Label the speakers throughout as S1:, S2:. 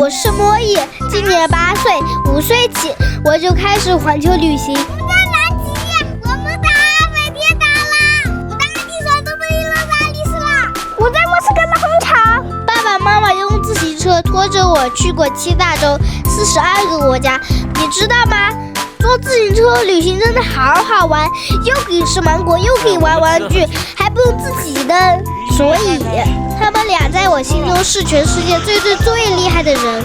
S1: 我是莫伊，今年8岁，5岁起我就开始环球旅行。
S2: 我在南极，我们到阿菲铁岛啦！我在爱迪生都被洛萨利斯啦！我在莫斯科的红场。
S1: 爸爸妈妈用自行车拖着我去过7大洲，42个国家，你知道吗？坐自行车旅行真的好好玩，又可以吃芒果，又可以玩玩具，还不用自己的。所以他们俩在我心中是全世界最厉害的人。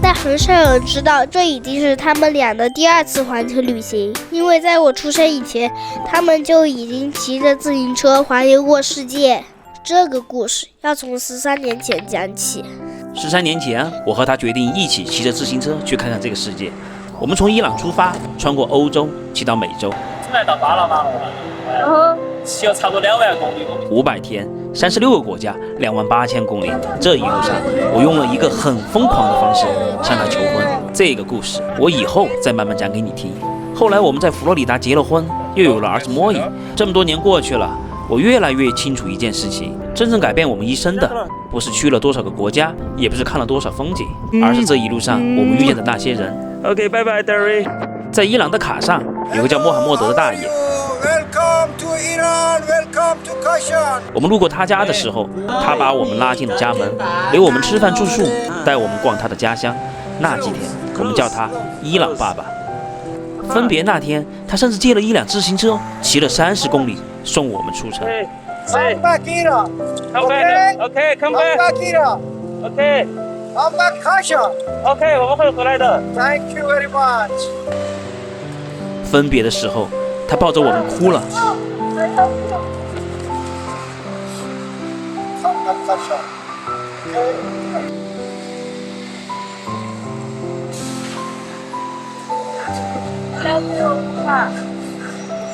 S1: 但很少人知道，这已经是他们俩的第2次环球旅行，因为在我出生以前，他们就已经骑着自行车环游过世界。这个故事要从13年前讲起。
S3: 13年前，我和他决定一起骑着自行车去看看这个世界。我们从伊朗出发，穿过欧洲，骑到美洲，
S4: 来到巴拿马了，骑了差不多2万公里
S3: ，500天，36个国家，28000公里。这一路上，我用了一个很疯狂的方式向他求婚。这个故事我以后再慢慢讲给你听。后来我们在佛罗里达结了婚，又有了儿子莫伊。这么多年过去了，我越来越清楚一件事情：真正改变我们一生的，不是去了多少个国家，也不是看了多少风景，而是这一路上我们遇见的那些人。OK， 拜拜 ，Derry。在伊朗的卡上有个叫穆罕默德的大爷。我们路过他家的时候，他把我们拉进了家门，留我们吃饭住宿，带我们逛他的家乡。那几天，我们叫他伊朗爸爸。分别那天，他甚至借了1辆自行车，骑了30公里送我们出城。
S4: Come back here. Okay, come back. Okay.
S5: Come back, Kasha.
S4: Okay， 我们会回来的。
S5: Thank you very much.
S3: 分别的时候，他抱着我们哭了。
S5: Come back, Kasha.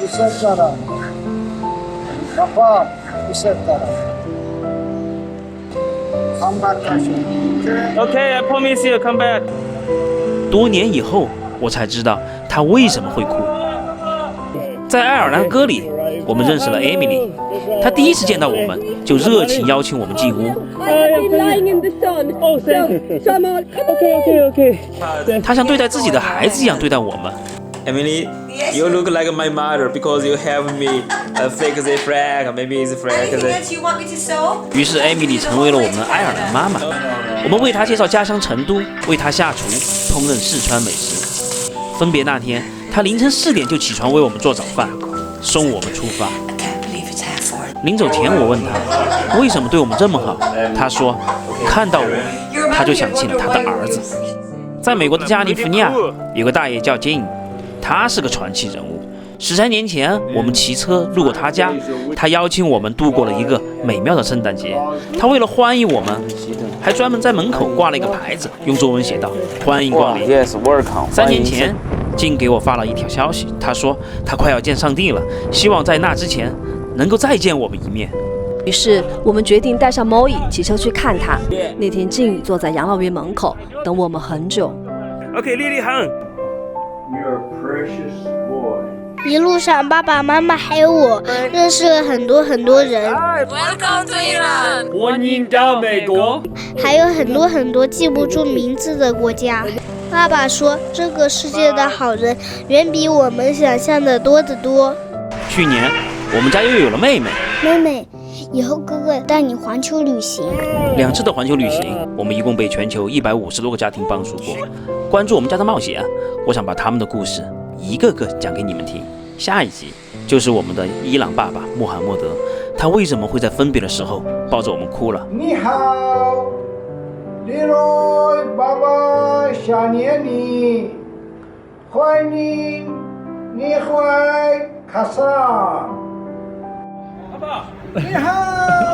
S5: Usetara. Papa, Usetara. Come back, Kasha.
S4: Okay, I promise you, come back.
S3: 多年以后，我才知道他为什么会哭。在爱尔兰歌里，我们认识了 Emily。她第一次见到我们，就热情邀请我们进屋。她像对待自己的孩子一样对待我们。
S6: Emily, you look like my mother because you help me fix the flag. Maybe it's flag.
S7: Anything else you want me to sew?
S3: 于是 Emily 成为了我们的爱尔兰妈妈。我们为她介绍家乡成都，为她下厨，烹饪四川美食。分别那天，她凌晨4点就起床为我们做早饭，送我们出发。临走前，我问她为什么对我们这么好，她说看到我，她就想起了她的儿子。在美国的加利福尼亚，有个大爷叫 Jim。他是个传奇人物。13年前，我们骑车路过他家，他邀请我们度过了一个美妙的圣诞节。他为了欢迎我们，还专门在门口挂了一个牌子，用中文写道：“欢迎光临。” 3年前，金给我发了一条消息，他说他快要见上帝了，希望在那之前能够再见我们一面。
S8: 于是我们决定带上 Moe 骑车去看他。那天靖宇坐在养老院门口等我们很久。
S3: OK， 丽丽喊。
S1: 一路上，爸爸妈妈还有我认识了很多人。
S7: Welcome to Iran.
S4: 欢迎到美国。
S1: 还有很多记不住名字的国家。爸爸说，这个世界的好人远比我们想象的多得多。
S3: 去年，我们家又有了妹妹。
S1: 妹妹，以后哥哥带你环球旅行。
S3: 2次的环球旅行，我们一共被全球150多个家庭帮助过。关注我们家的冒险，我想把他们的故事一个个讲给你们听。下一集就是我们的伊朗爸爸穆罕默德，他为什么会在分别的时候抱着我们哭了？
S5: 你好，Leroy，爸爸想念你，欢迎你回卡萨。
S4: 爸爸，
S5: 你好。